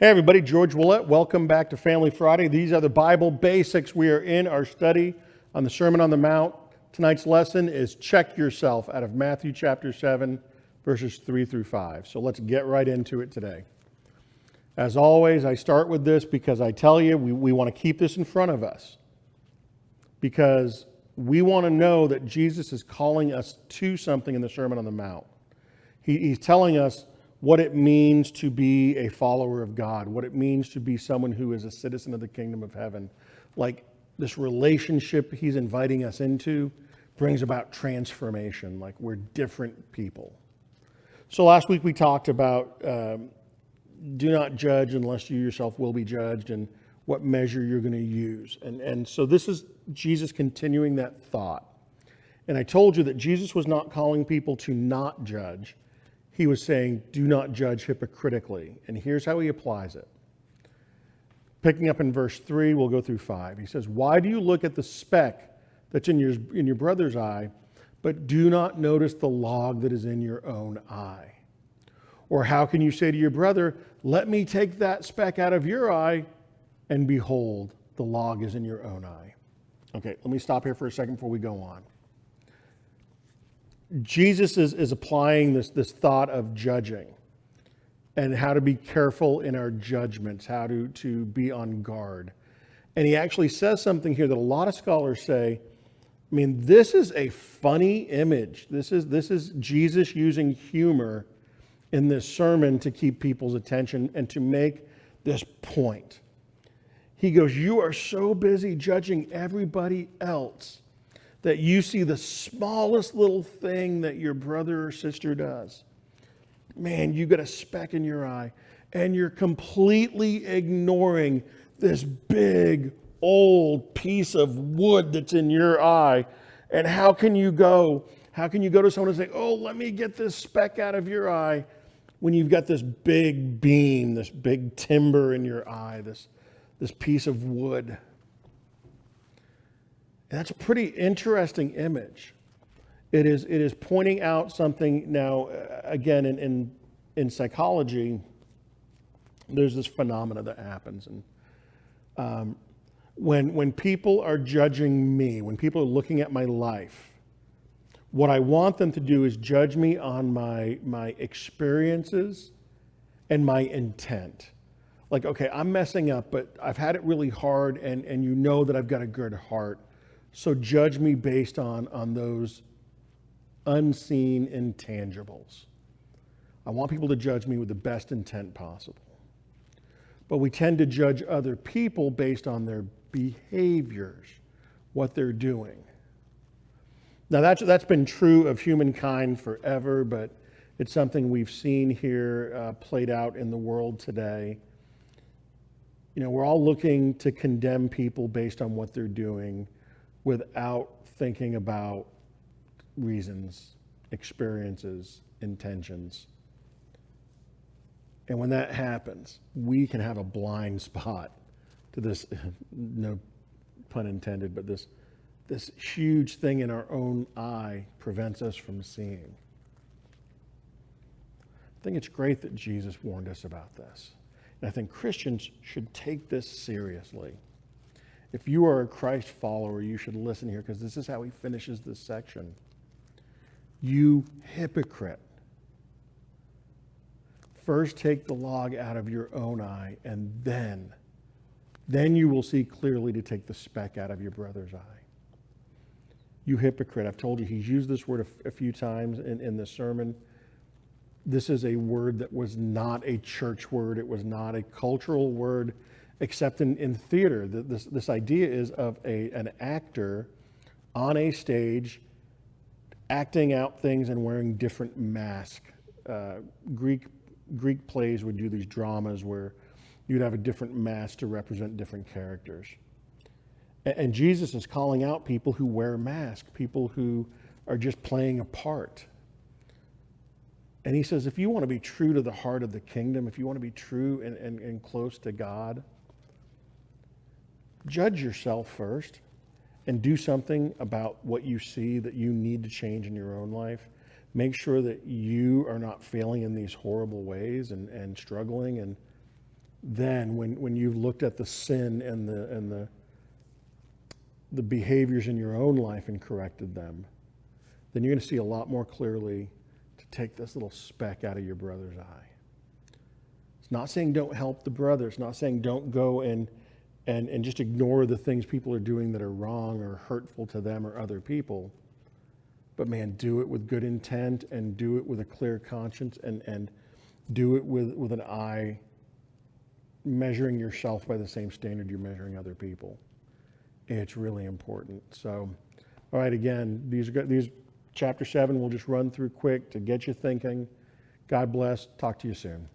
Hey everybody, George Willett. Welcome back to Family Friday. These are the Bible basics. We are in our study on the Sermon on the Mount. Tonight's lesson is Check Yourself out of Matthew chapter 7, verses 3 through 5. So let's get right into it today. As always, I start with this because I tell you, we want to keep this in front of us. Because we want to know that Jesus is calling us to something in the Sermon on the Mount. He's telling us what it means to be a follower of God, what it means to be someone who is a citizen of the kingdom of heaven. Like this relationship he's inviting us into brings about transformation, like we're different people. So last week we talked about do not judge unless you yourself will be judged and what measure you're going to use. And so this is Jesus continuing that thought. And I told you that Jesus was not calling people to not judge. He was saying, do not judge hypocritically. And here's how he applies it. Picking up in verse 3, we'll go through 5. He says, why do you look at the speck that's in your brother's eye, but do not notice the log that is in your own eye? Or how can you say to your brother, let me take that speck out of your eye, and behold, the log is in your own eye? Okay, let me stop here for a second before we go on. Jesus is applying this thought of judging and how to be careful in our judgments, how to be on guard. And he actually says something here that a lot of scholars say, I mean, this is a funny image. This is Jesus using humor in this sermon to keep people's attention and to make this point. He goes, you are so busy judging everybody else that you see the smallest little thing that your brother or sister does. Man, you got a speck in your eye, and you're completely ignoring this big, old piece of wood that's in your eye. And how can you go to someone and say, oh, let me get this speck out of your eye, when you've got this big beam, this big timber in your eye, this piece of wood? And that's a pretty interesting image. It is pointing out something now, again, in psychology, there's this phenomena that happens. And when people are judging me, when people are looking at my life, what I want them to do is judge me on my experiences and my intent. Like, okay, I'm messing up, but I've had it really hard, and you know that I've got a good heart. So judge me based on those unseen intangibles. I want people to judge me with the best intent possible. But we tend to judge other people based on their behaviors, what they're doing. Now that's been true of humankind forever, but it's something we've seen here played out in the world today. You know, we're all looking to condemn people based on what they're doing, without thinking about reasons, experiences, intentions. And when that happens, we can have a blind spot to this, no pun intended, but this huge thing in our own eye prevents us from seeing. I think it's great that Jesus warned us about this. And I think Christians should take this seriously. If you are a Christ follower, you should listen here, because this is how he finishes this section. You hypocrite. First take the log out of your own eye, and then you will see clearly to take the speck out of your brother's eye. You hypocrite. I've told you he's used this word a few times in this sermon. This is a word that was not a church word. It was not a cultural word. Except in theater, this idea is of an actor on a stage acting out things and wearing different masks. Greek plays would do these dramas where you'd have a different mask to represent different characters. And Jesus is calling out people who wear masks, people who are just playing a part. And he says, if you want to be true to the heart of the kingdom, if you want to be true and close to God, judge yourself first and do something about what you see that you need to change in your own life. Make sure that you are not failing in these horrible ways and struggling, and then when you've looked at the sin and the behaviors in your own life and corrected them, then you're going to see a lot more clearly to take this little speck out of your brother's eye. It's not saying don't help the brother. It's not saying don't go and just ignore the things people are doing that are wrong or hurtful to them or other people. But man, do it with good intent and do it with a clear conscience and do it with an eye measuring yourself by the same standard you're measuring other people. It's really important. So, all right, again, these chapter 7 we'll just run through quick to get you thinking. God bless. Talk to you soon.